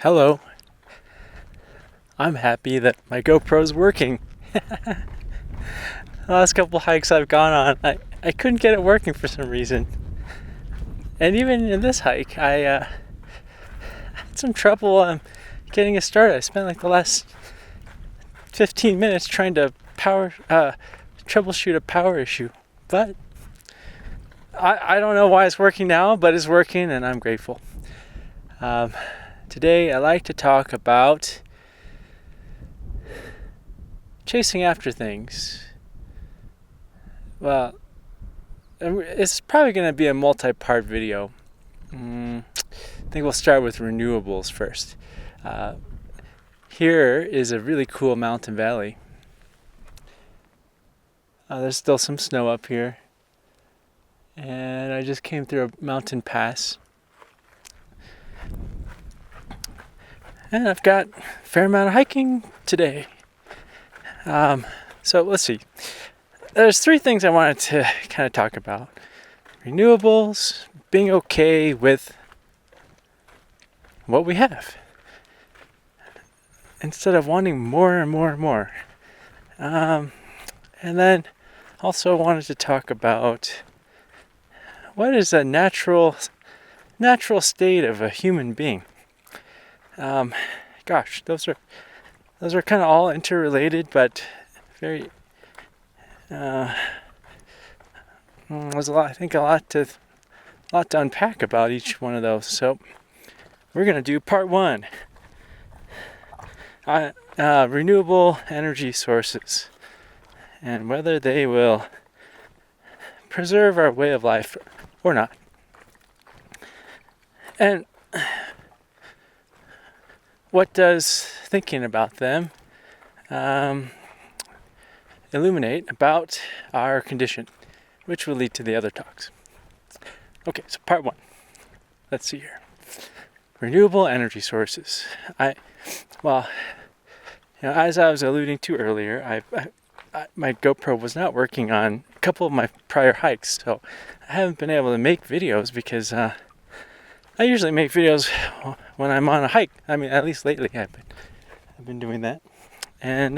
Hello. I'm happy that my GoPro's working. The last couple hikes I've gone on, I couldn't get it working for some reason. And even in this hike, I had some trouble getting it started. I spent like the last 15 minutes trying to troubleshoot a power issue. But I don't know why it's working now, but it's working and I'm grateful. Today I like to talk about chasing after things. Well, it's probably going to be a multi-part video. I think we'll start with renewables first. Here is a really cool mountain valley. There's still some snow up here. And I just came through a mountain pass. And I've got a fair amount of hiking today. So let's see. There's three things I wanted to kind of talk about. Renewables, being okay with what we have, instead of wanting more and more and more. And then also wanted to talk about what is a natural state of a human being. Gosh, those are kind of all interrelated, but very. There's a lot to unpack about each one of those. So we're gonna do part one. Renewable energy sources and whether they will preserve our way of life or not. And what does thinking about them illuminate about our condition, which will lead to the other talks. Okay, so part one. Let's see here. Renewable energy sources. As I was alluding to earlier, my GoPro was not working on a couple of my prior hikes, so I haven't been able to make videos because I usually make videos when I'm on a hike. I mean, at least lately I've been doing that, and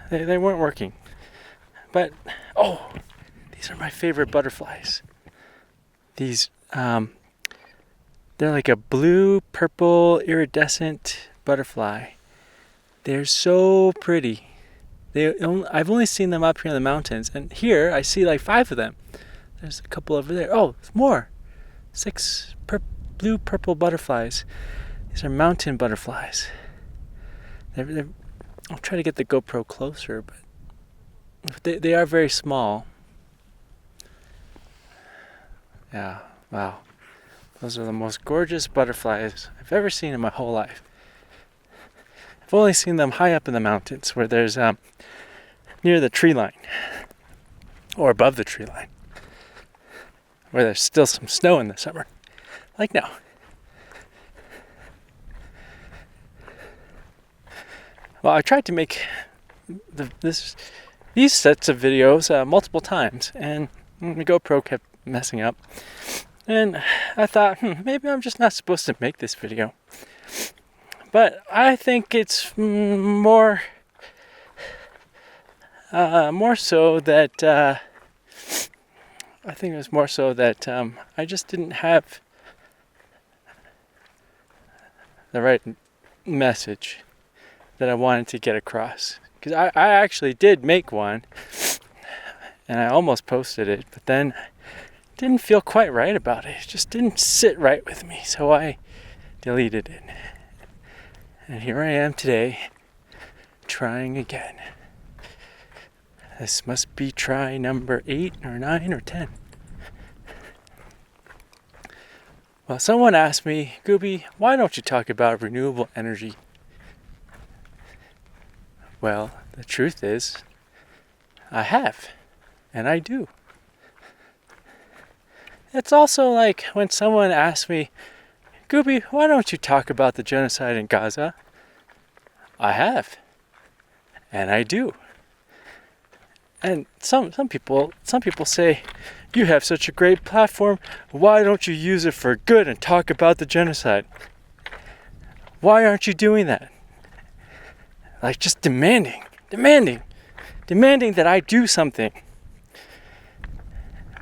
they weren't working. But these are my favorite butterflies. These they're like a blue purple iridescent butterfly. They're so pretty. I've only seen them up here in the mountains, and here I see like 5 of them. There's a couple over there. Oh, more. 6 blue purple butterflies. These are mountain butterflies. I'll try to get the GoPro closer, but they are very small. Yeah, wow. Those are the most gorgeous butterflies I've ever seen in my whole life. I've only seen them high up in the mountains where there's near the tree line or above the tree line where there's still some snow in the summer, like now. Well, I tried to make these sets of videos multiple times, and the GoPro kept messing up. And I thought, maybe I'm just not supposed to make this video. But I think it's more so that I just didn't have the right message that I wanted to get across. Because I actually did make one, and I almost posted it, but then didn't feel quite right about it. It just didn't sit right with me, so I deleted it. And here I am today, trying again. This must be try number 8 or 9 or 10. Well, someone asked me, Gooby, why don't you talk about renewable energy? Well, the truth is, I have, and I do. It's also like when someone asks me, Gooby, why don't you talk about the genocide in Gaza? I have, and I do. And some people say, you have such a great platform, why don't you use it for good and talk about the genocide? Why aren't you doing that? Like, just demanding that I do something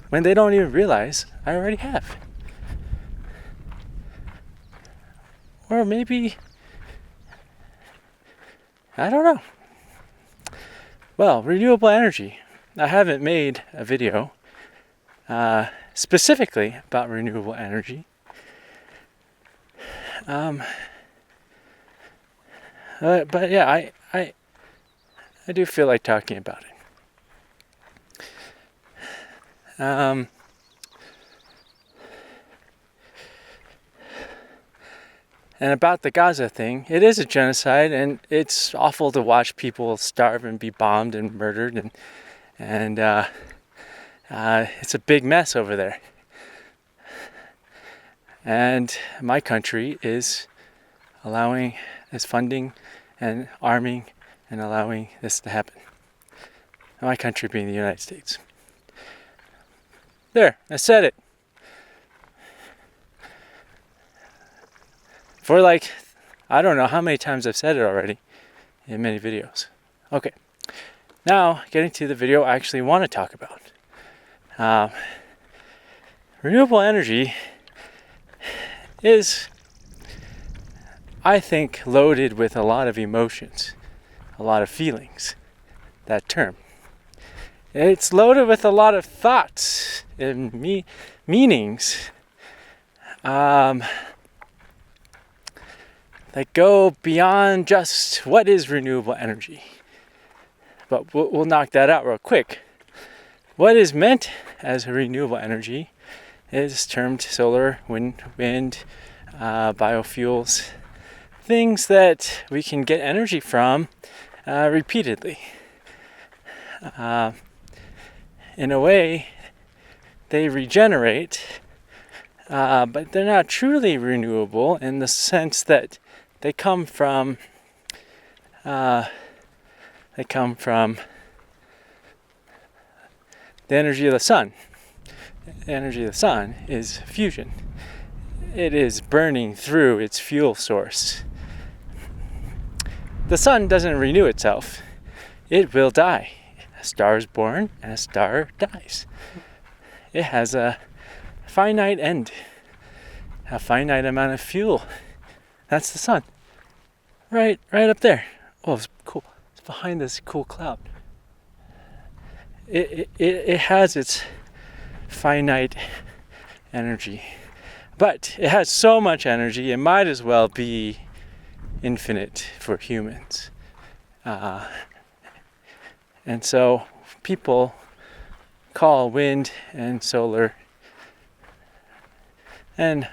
when they don't even realize I already have. Or maybe, I don't know. Well, renewable energy. I haven't made a video specifically about renewable energy. But yeah, I do feel like talking about it. And about the Gaza thing, it is a genocide, and it's awful to watch people starve and be bombed and murdered, and it's a big mess over there. And my country is funding and arming and allowing this to happen. My country being the United States. There, I said it. For like, I don't know how many times I've said it already in many videos. Okay, now getting to the video I actually want to talk about. Renewable energy is, I think, loaded with a lot of emotions, a lot of feelings, that term. It's loaded with a lot of thoughts and meanings that go beyond just what is renewable energy. But we'll knock that out real quick. What is meant as renewable energy is termed solar, wind, biofuels, things that we can get energy from repeatedly. In a way, they regenerate, but they're not truly renewable in the sense that they come from the energy of the sun. The energy of the sun is fusion. It is burning through its fuel source. The sun doesn't renew itself. It will die. A star is born and a star dies. It has a finite end, a finite amount of fuel. That's the sun. Right up there. Oh, it's cool. It's behind this cool cloud. It has its finite energy. But it has so much energy, it might as well be infinite for humans. And so people call wind and solar and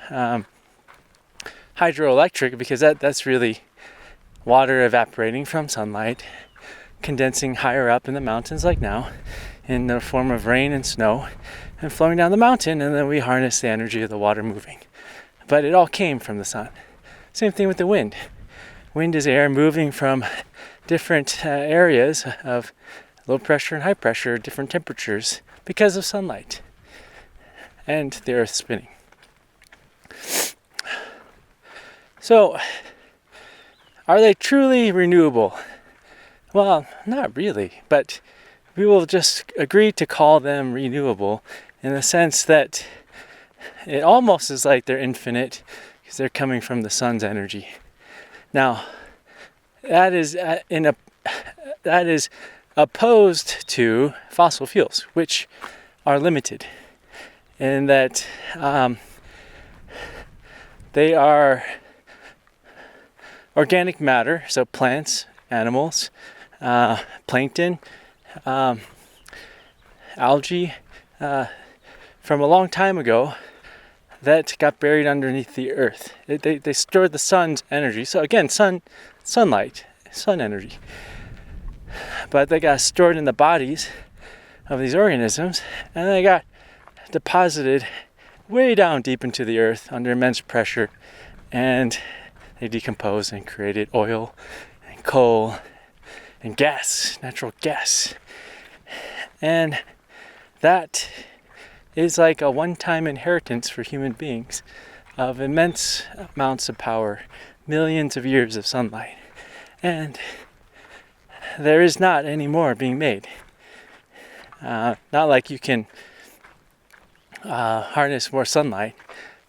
hydroelectric, because that's really water evaporating from sunlight, condensing higher up in the mountains like now, in the form of rain and snow, and flowing down the mountain, and then we harness the energy of the water moving. But it all came from the sun. Same thing with the wind. Wind is air moving from different areas of low pressure and high pressure, different temperatures, because of sunlight and the earth spinning. So, are they truly renewable? Well, not really, but we will just agree to call them renewable in the sense that it almost is like they're infinite because they're coming from the sun's energy. Now, that is opposed to fossil fuels, which are limited in that they are organic matter, so plants, animals, plankton, algae, from a long time ago that got buried underneath the earth. They stored the sun's energy. So again, sunlight, sun energy. But they got stored in the bodies of these organisms, and they got deposited way down deep into the earth under immense pressure, and they decomposed and created oil and coal and gas, natural gas. And that is like a one-time inheritance for human beings of immense amounts of power, millions of years of sunlight. And there is not any more being made. Not like you can harness more sunlight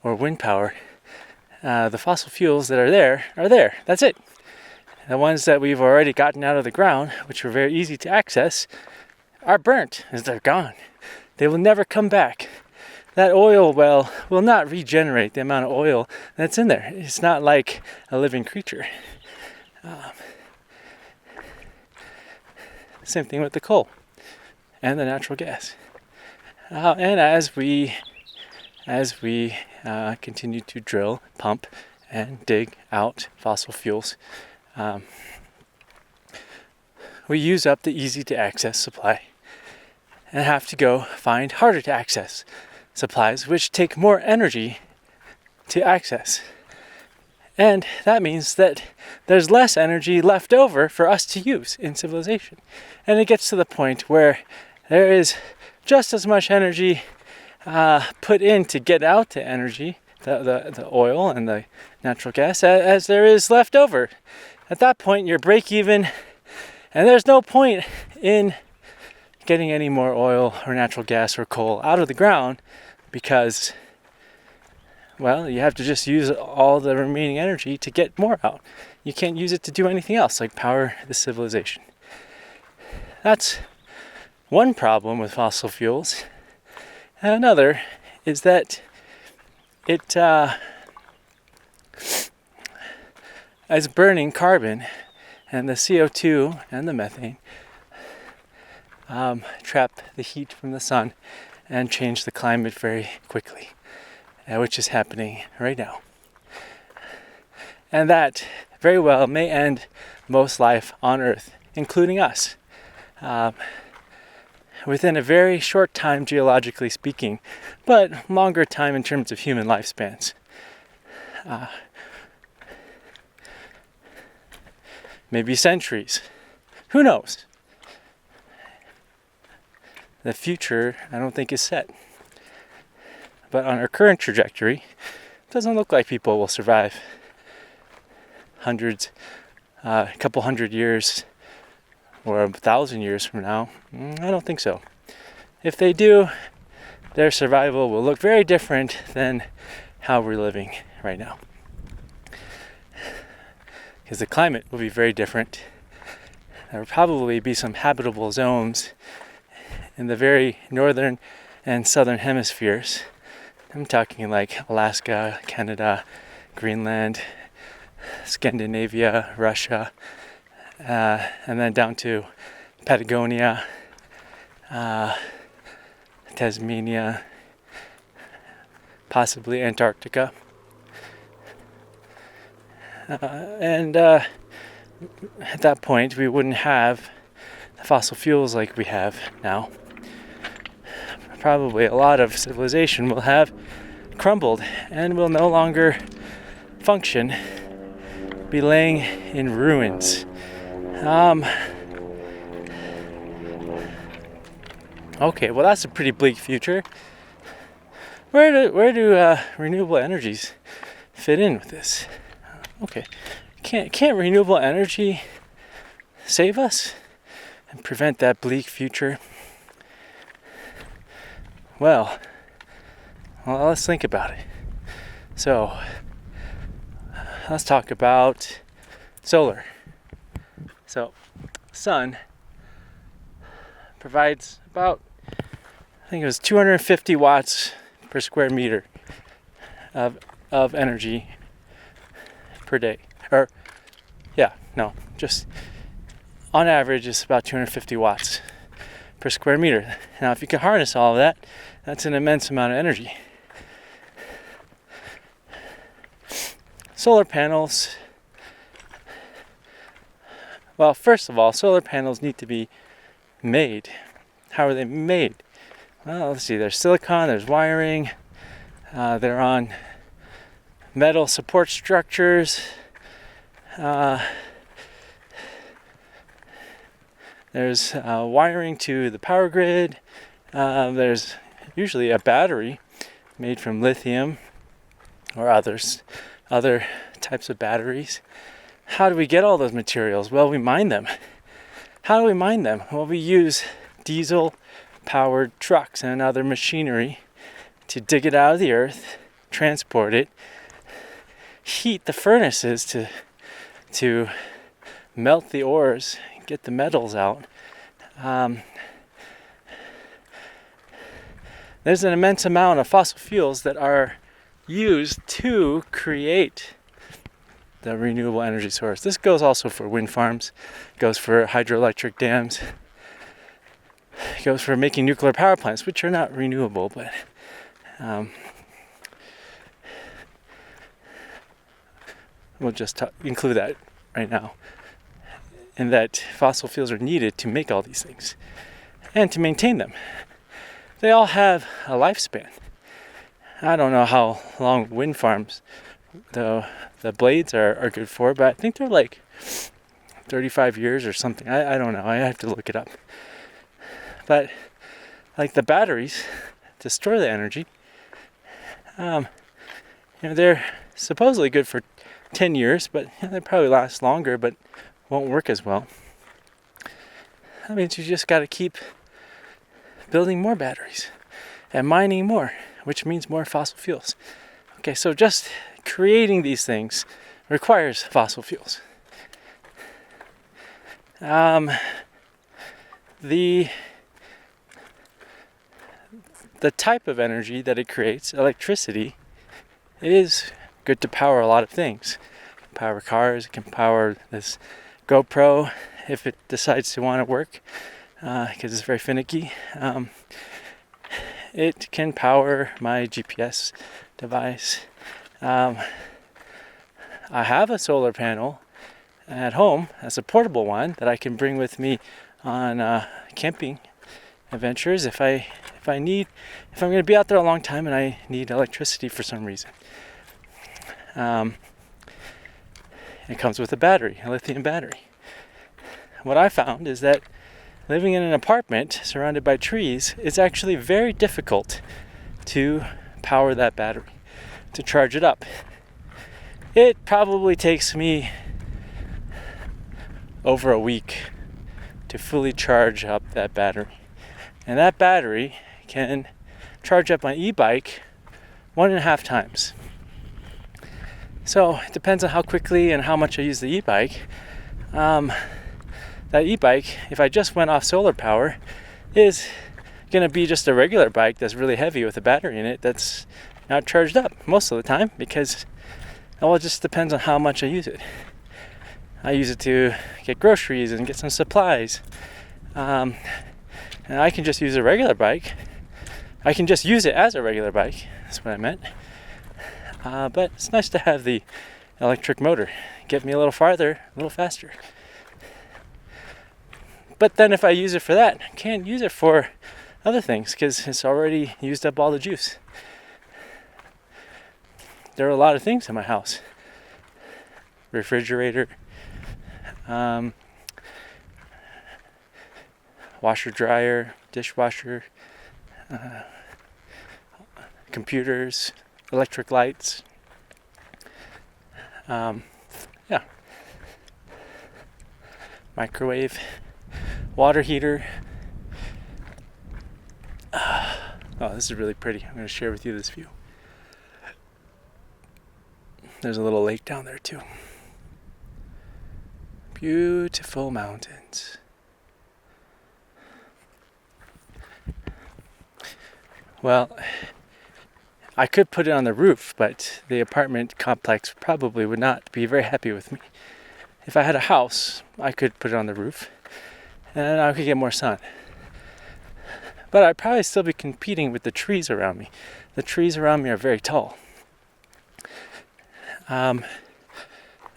or wind power. The fossil fuels that are there. That's it. The ones that we've already gotten out of the ground, which were very easy to access, are burnt as they're gone. They will never come back. That oil well will not regenerate the amount of oil that's in there. It's not like a living creature. Same thing with the coal and the natural gas. And as we continue to drill, pump, and dig out fossil fuels, we use up the easy to access supply and have to go find harder to access supplies, which take more energy to access. And that means that there's less energy left over for us to use in civilization. And it gets to the point where there is just as much energy put in to get out the energy, the oil and the natural gas, as there is left over. At that point, you're break even, and there's no point in getting any more oil or natural gas or coal out of the ground because, well, you have to just use all the remaining energy to get more out. You can't use it to do anything else, like power the civilization. That's one problem with fossil fuels. And another is that it as burning carbon and the CO2 and the methane trap the heat from the sun and change the climate very quickly, which is happening right now. And that very well may end most life on Earth, including us, within a very short time geologically speaking, but longer time in terms of human lifespans. Maybe centuries. Who knows? The future, I don't think, is set. But on our current trajectory, it doesn't look like people will survive a couple hundred years or 1,000 years from now. I don't think so. If they do, their survival will look very different than how we're living right now. Because the climate will be very different. There will probably be some habitable zones in the very northern and southern hemispheres. I'm talking like Alaska, Canada, Greenland, Scandinavia, Russia, and then down to Patagonia, Tasmania, possibly Antarctica. And at that point, we wouldn't have the fossil fuels like we have now. Probably a lot of civilization will have crumbled and will no longer function, be laying in ruins. Okay, well that's a pretty bleak future. Where do renewable energies fit in with this? Okay, can't renewable energy save us and prevent that bleak future? Well, let's think about it. So, let's talk about solar. So, sun provides about, I think it was 250 watts per square meter of energy per day. Or, just on average, it's about 250 watts per square meter. Now, if you can harness all of that, that's an immense amount of energy. Solar panels. Well, first of all, solar panels need to be made. How are they made? Well, let's see. There's silicon, there's wiring. They're on metal support structures. There's wiring to the power grid. There's usually a battery made from lithium or other types of batteries. How do we get all those materials? Well, we mine them. How do we mine them? Well, we use diesel-powered trucks and other machinery to dig it out of the earth, transport it, heat the furnaces to melt the ores, get the metals out. There's an immense amount of fossil fuels that are used to create the renewable energy source. This goes also for wind farms, goes for hydroelectric dams, goes for making nuclear power plants, which are not renewable, but we'll just include that right now. And that fossil fuels are needed to make all these things and to maintain them. They all have a lifespan. I don't know how long wind farms, the blades are good for, but I think they're like 35 years or something. I don't know. I have to look it up. But like the batteries to store the energy, they're supposedly good for 10 years, but they probably last longer, but won't work as well. That means you just got to keep building more batteries and mining more, which means more fossil fuels. Okay, so just creating these things requires fossil fuels. The type of energy that it creates, electricity, is good to power a lot of things. It can power cars, it can power this GoPro if it decides to want to work, because it's very finicky. It can power my GPS device. I have a solar panel at home as a portable one that I can bring with me on camping adventures if I'm going to be out there a long time and I need electricity for some reason. It comes with a battery, a lithium battery. What I found is that living in an apartment surrounded by trees, it's actually very difficult to power that battery, to charge it up. It probably takes me over a week to fully charge up that battery. And that battery can charge up my e-bike 1.5 times. So it depends on how quickly and how much I use the e-bike. That e-bike, if I just went off solar power, is going to be just a regular bike that's really heavy with a battery in it that's not charged up most of the time, because it just depends on how much I use it. I use it to get groceries and get some supplies. And I can just use a regular bike. I can just use it as a regular bike. That's what I meant. But it's nice to have the electric motor. Get me a little farther, a little faster. But then if I use it for that, I can't use it for other things because it's already used up all the juice. There are a lot of things in my house. Refrigerator, washer, dryer, dishwasher, computers, electric lights. Microwave, water heater. Oh, this is really pretty. I'm going to share with you this view. There's a little lake down there too. Beautiful mountains. Well, I could put it on the roof, but the apartment complex probably would not be very happy with me. If I had a house, I could put it on the roof, and I could get more sun. But I'd probably still be competing with the trees around me. The trees around me are very tall. And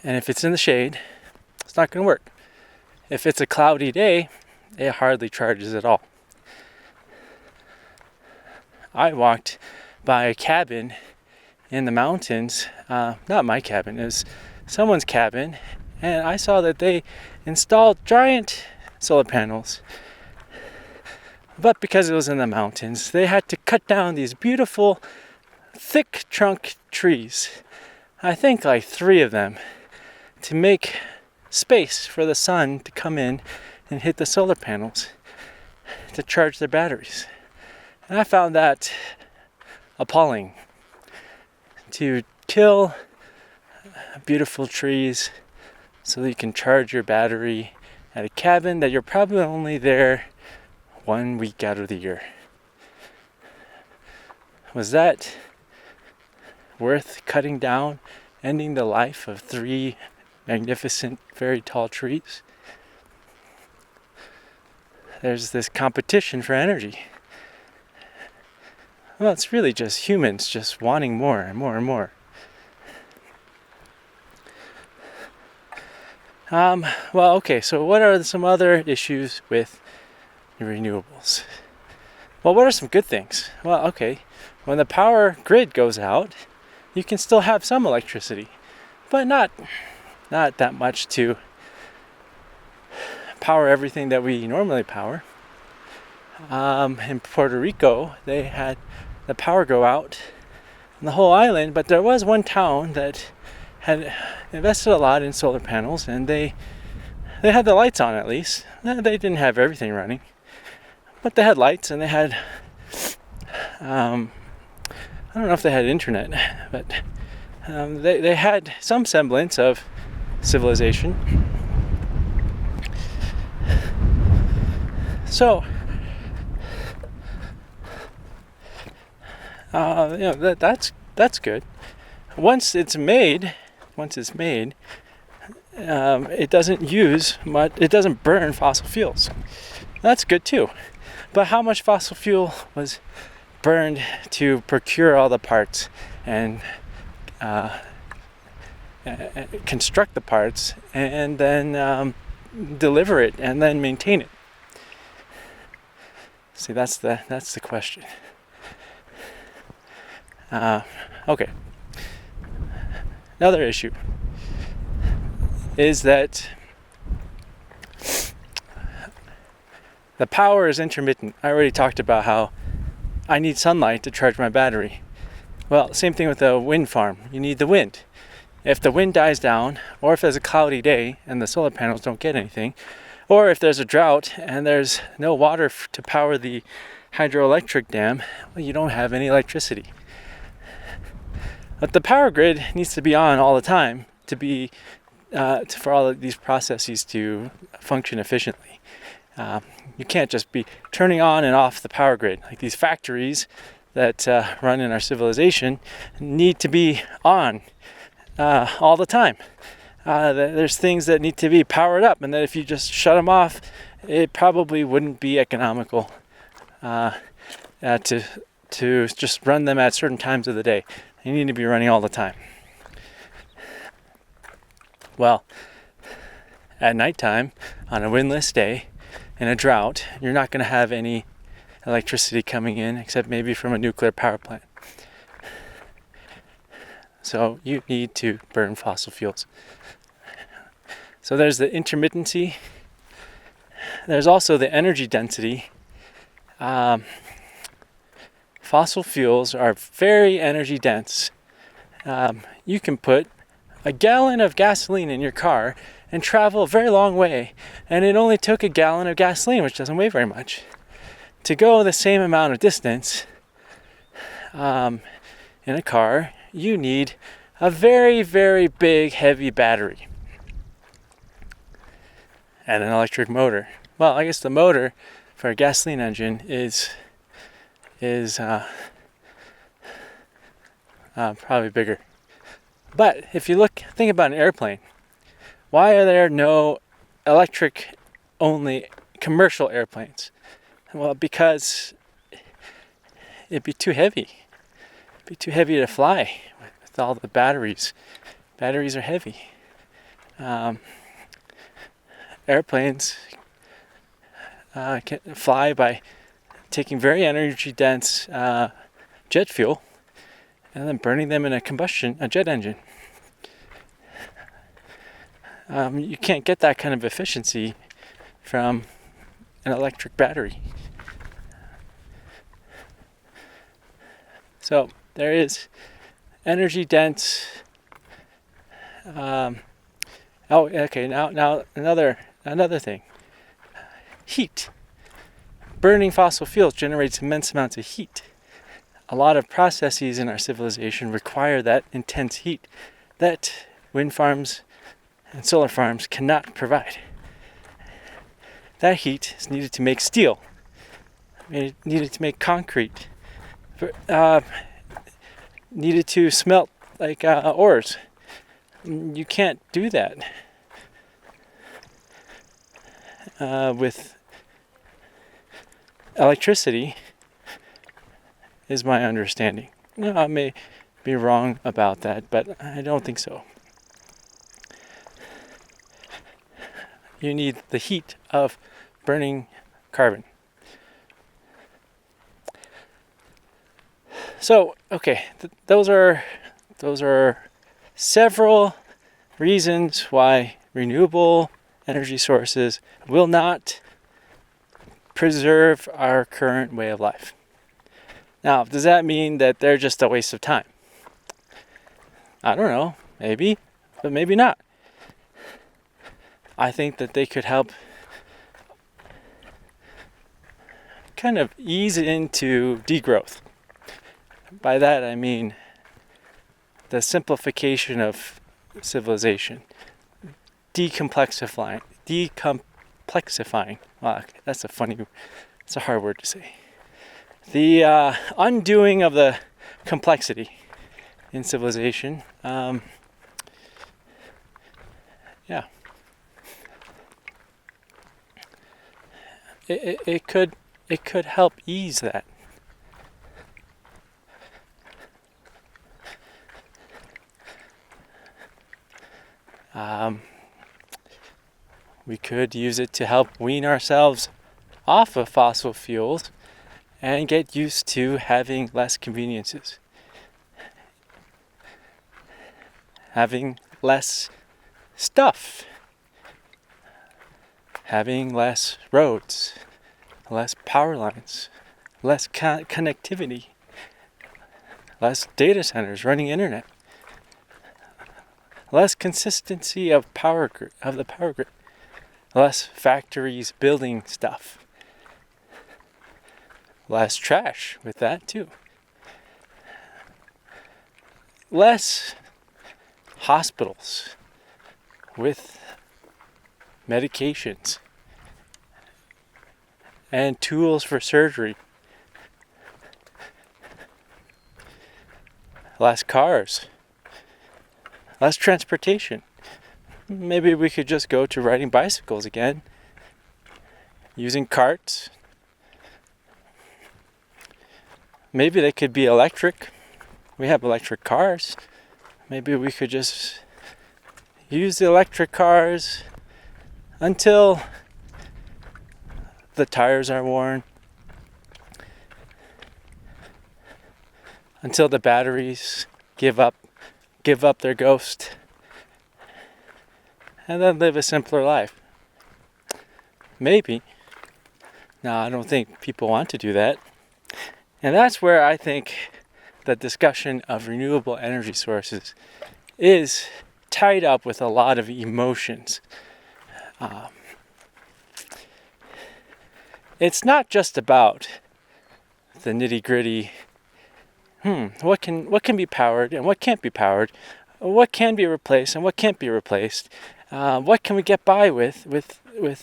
if it's in the shade, it's not going to work. If it's a cloudy day, it hardly charges at all. I walked by a cabin in the mountains, not my cabin, it was someone's cabin, and I saw that they installed giant solar panels. But because it was in the mountains, they had to cut down these beautiful, thick trunk trees. I think like 3 of them, to make space for the sun to come in and hit the solar panels to charge their batteries. And I found that appalling. To kill beautiful trees so that you can charge your battery at a cabin that you're probably only there 1 week out of the year. Was that worth cutting down, ending the life of 3 magnificent, very tall trees? There's this competition for energy. Well, it's really just humans just wanting more and more and more. Well, okay, so what are some other issues with renewables? Well, what are some good things? Well, okay, when the power grid goes out, you can still have some electricity, but not that much to power everything that we normally power. In Puerto Rico, they had the power go out on the whole island, but there was one town that had invested a lot in solar panels, and they had the lights on at least. They didn't have everything running, but they had lights, and they had I don't know if they had internet, but they had some semblance of civilization. So that's good. Once it's made, it doesn't use much. It doesn't burn fossil fuels. That's good too. But how much fossil fuel was burned to procure all the parts and construct the parts and then deliver it and then maintain it? See, that's the question. Okay. Another issue is that the power is intermittent. I already talked about how I need sunlight to charge my battery. Well, same thing with a wind farm. You need the wind. If the wind dies down, or if there's a cloudy day and the solar panels don't get anything, or if there's a drought and there's no water to power the hydroelectric dam, well, you don't have any electricity. But the power grid needs to be on all the time to be for all of these processes to function efficiently. You can't just be turning on and off the power grid. Like these factories that run in our civilization need to be on all the time. There's things that need to be powered up, and that if you just shut them off, it probably wouldn't be economical to just run them at certain times of the day. You need to be running all the time. Well, at nighttime, on a windless day, in a drought, you're not going to have any electricity coming in except maybe from a nuclear power plant. So you need to burn fossil fuels. So there's the intermittency. There's also the energy density. Fossil fuels are very energy dense. You can put a gallon of gasoline in your car and travel a very long way, and it only took a gallon of gasoline, which doesn't weigh very much, to go the same amount of distance. In a car, you need a very, very big, heavy battery and an electric motor. Well, I guess the motor for a gasoline engine is probably bigger. But if you think about an airplane, why are there no electric only commercial airplanes? Well, because it'd be too heavy. It'd be too heavy to fly with all the batteries. Batteries are heavy. Airplanes can fly by taking very energy dense jet fuel and then burning them in a jet engine. You can't get that kind of efficiency from an electric battery. So there is energy dense. Now another thing. Heat. Burning fossil fuels generates immense amounts of heat. A lot of processes in our civilization require that intense heat that wind farms and solar farms cannot provide. That heat is needed to make steel, needed to make concrete, needed to smelt like ores. You can't do that with electricity, is my understanding. I may be wrong about that, but I don't think so. You need the heat of burning carbon. So, okay, those are several reasons why renewable energy sources will not preserve our current way of life. Now, does that mean that they're just a waste of time? I don't know, maybe, but maybe not. I think that they could help kind of ease into degrowth. By that I mean the simplification of civilization, decomplexifying. Wow, it's a hard word to say. The undoing of the complexity in civilization. It could help ease that. We could use it to help wean ourselves off of fossil fuels and get used to having less conveniences. Having less stuff. Having less roads, less power lines, less connectivity, less data centers running internet, less consistency of the power grid, less factories building stuff, less trash with that too, less hospitals with medications and tools for surgery, less cars, less transportation. Maybe we could just go to riding bicycles again, using carts. Maybe they could be electric. We have electric cars. Maybe we could just use the electric cars until the tires are worn, until the batteries give up their ghost, and then live a simpler life. Maybe. Now, I don't think people want to do that. And that's where I think the discussion of renewable energy sources is tied up with a lot of emotions. It's not just about the nitty-gritty, what can be powered and what can't be powered, what can be replaced and what can't be replaced, what can we get by with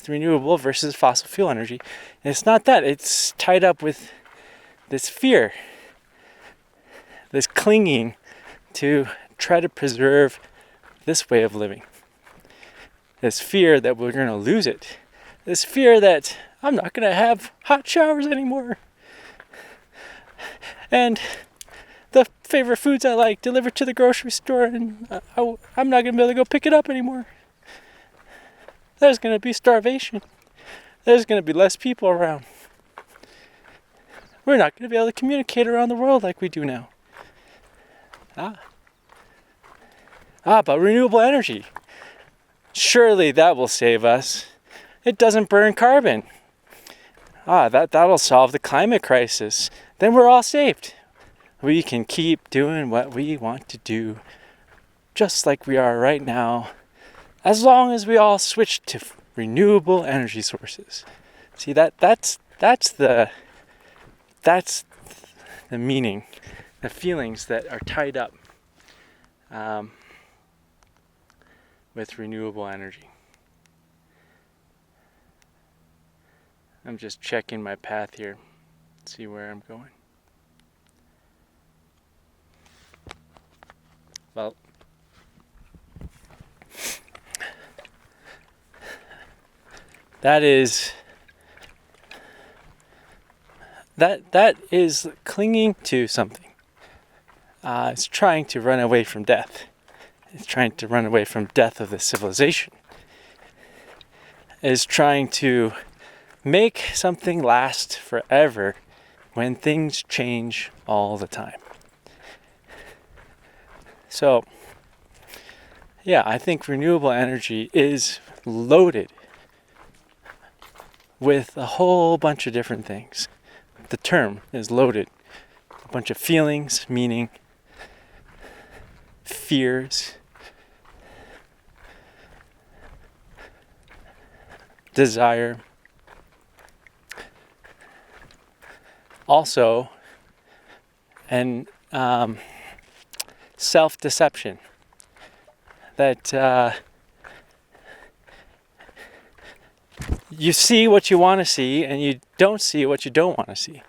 renewable versus fossil fuel energy. And it's not that. It's tied up with this fear, this clinging to try to preserve this way of living. This fear that we're going to lose it. This fear that I'm not going to have hot showers anymore. And the favorite foods I like delivered to the grocery store, and I'm not going to be able to go pick it up anymore. There's going to be starvation. There's going to be less people around. We're not going to be able to communicate around the world like we do now. But renewable energy. Surely that will save us. it doesn't burn carbon. That'll solve the climate crisis. Then we're all saved. We can keep doing what we want to do, just like we are right now, as long as we all switch to renewable energy sources. See, that's the meaning, the feelings that are tied up with renewable energy. I'm just checking my path here, see where I'm going. Well, that is clinging to something. It's trying to run away from death. It's trying to run away from death of the civilization. It's trying to make something last forever when things change all the time. So, yeah, I think renewable energy is loaded with a whole bunch of different things. The term is loaded. A bunch of feelings, meaning, fears, desire. Also, and self-deception. That you see what you want to see and you don't see what you don't want to see.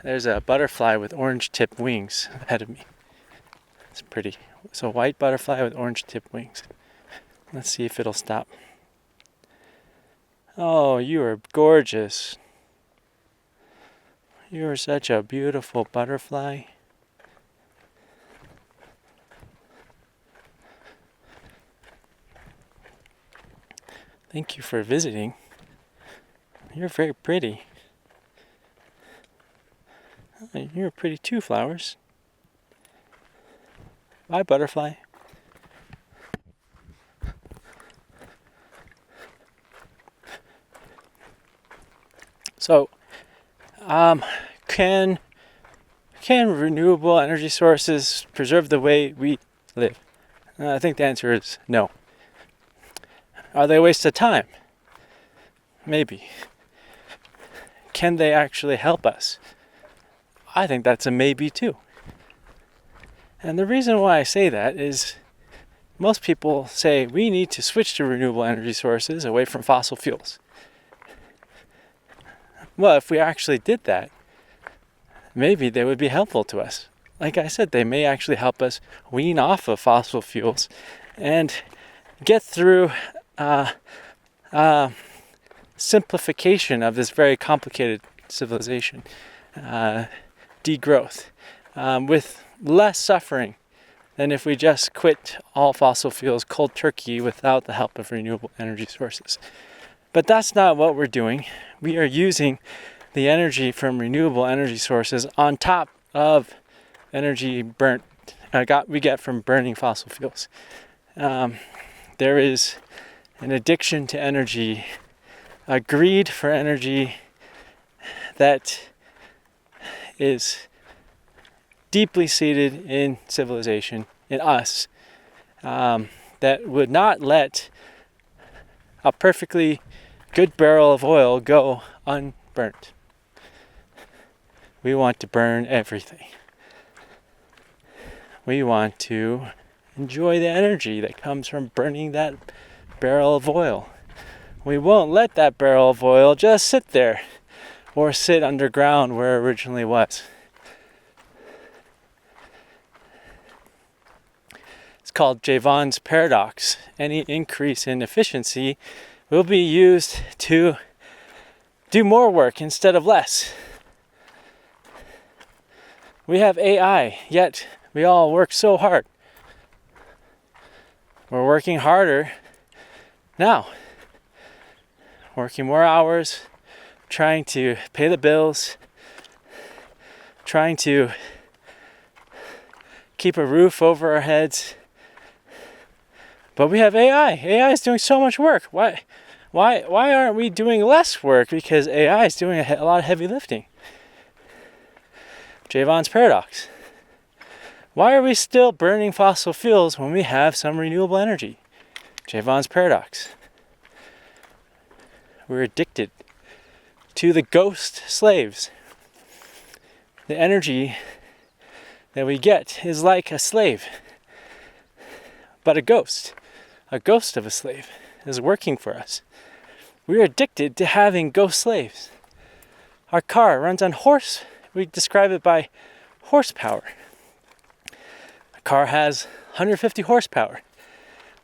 There's a butterfly with orange tipped wings ahead of me. It's pretty. It's a white butterfly with orange tipped wings. Let's see if it'll stop. Oh, you are gorgeous. You are such a beautiful butterfly. Thank you for visiting. You're very pretty. You're pretty too, flowers. Bye, butterfly. So, can renewable energy sources preserve the way we live? I think the answer is no. Are they a waste of time? Maybe. Can they actually help us? I think that's a maybe too. And the reason why I say that is most people say we need to switch to renewable energy sources away from fossil fuels. Well, if we actually did that, maybe they would be helpful to us. Like I said, they may actually help us wean off of fossil fuels and get through simplification of this very complicated civilization, degrowth, with less suffering than if we just quit all fossil fuels cold turkey without the help of renewable energy sources. But that's not what we're doing. We are using the energy from renewable energy sources on top of energy we get from burning fossil fuels. There is an addiction to energy, a greed for energy that is deeply seated in civilization, in us, that would not let a perfectly good barrel of oil go unburnt. We want to burn everything. We want to enjoy the energy that comes from burning that barrel of oil. We won't let that barrel of oil just sit there or sit underground where it originally was. It's called Jevons paradox. Any increase in efficiency will be used to do more work instead of less. We have AI, yet we all work so hard. We're working harder now. Working more hours, trying to pay the bills, trying to keep a roof over our heads, But we have AI. AI is doing so much work. Why aren't we doing less work? Because AI is doing a lot of heavy lifting. Jevons paradox. Why are we still burning fossil fuels when we have some renewable energy? Jevons paradox. We're addicted to the ghost slaves. The energy that we get is like a slave, but a ghost of a slave is working for us. We're addicted to having ghost slaves. Our car runs on we describe it by horsepower. A car has 150 horsepower.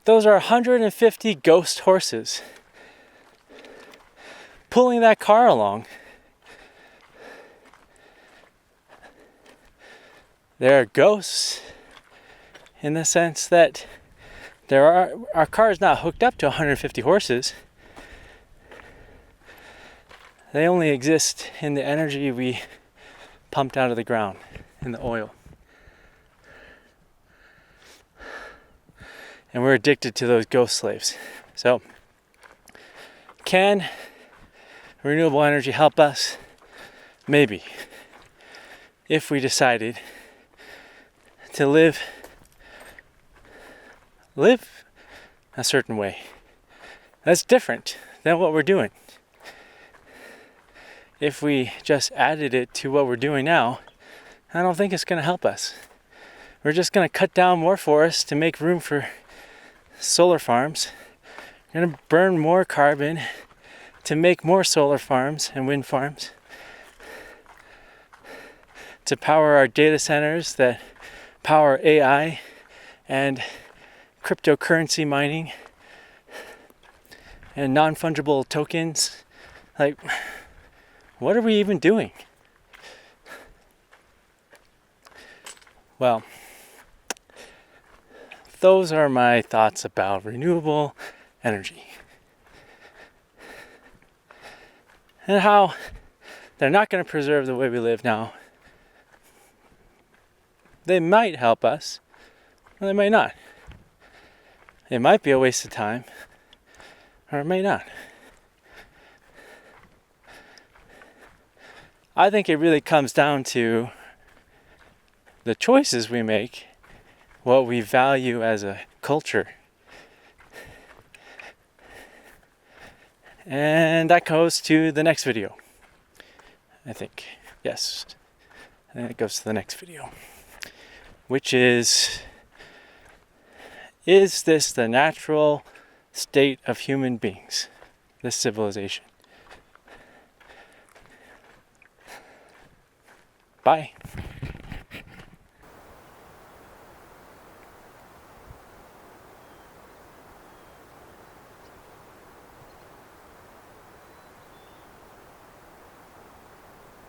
Those are 150 ghost horses pulling that car along. There are ghosts in the sense that our car is not hooked up to 150 horses. They only exist in the energy we pumped out of the ground, in the oil. And we're addicted to those ghost slaves. So, can renewable energy help us? Maybe. If we decided to live a certain way. That's different than what we're doing. If we just added it to what we're doing now, I don't think it's going to help us. We're just going to cut down more forests to make room for solar farms. We're going to burn more carbon to make more solar farms and wind farms, to power our data centers that power AI and cryptocurrency mining and non-fungible tokens. Like, what are we even doing? Well, those are my thoughts about renewable energy and how they're not going to preserve the way we live now. They might help us, or they might not. It might be a waste of time, or it may not. I think it really comes down to the choices we make, what we value as a culture. And that goes to the next video, I think. Yes, I think it goes to the next video, which is this the natural state of human beings, this civilization? Bye.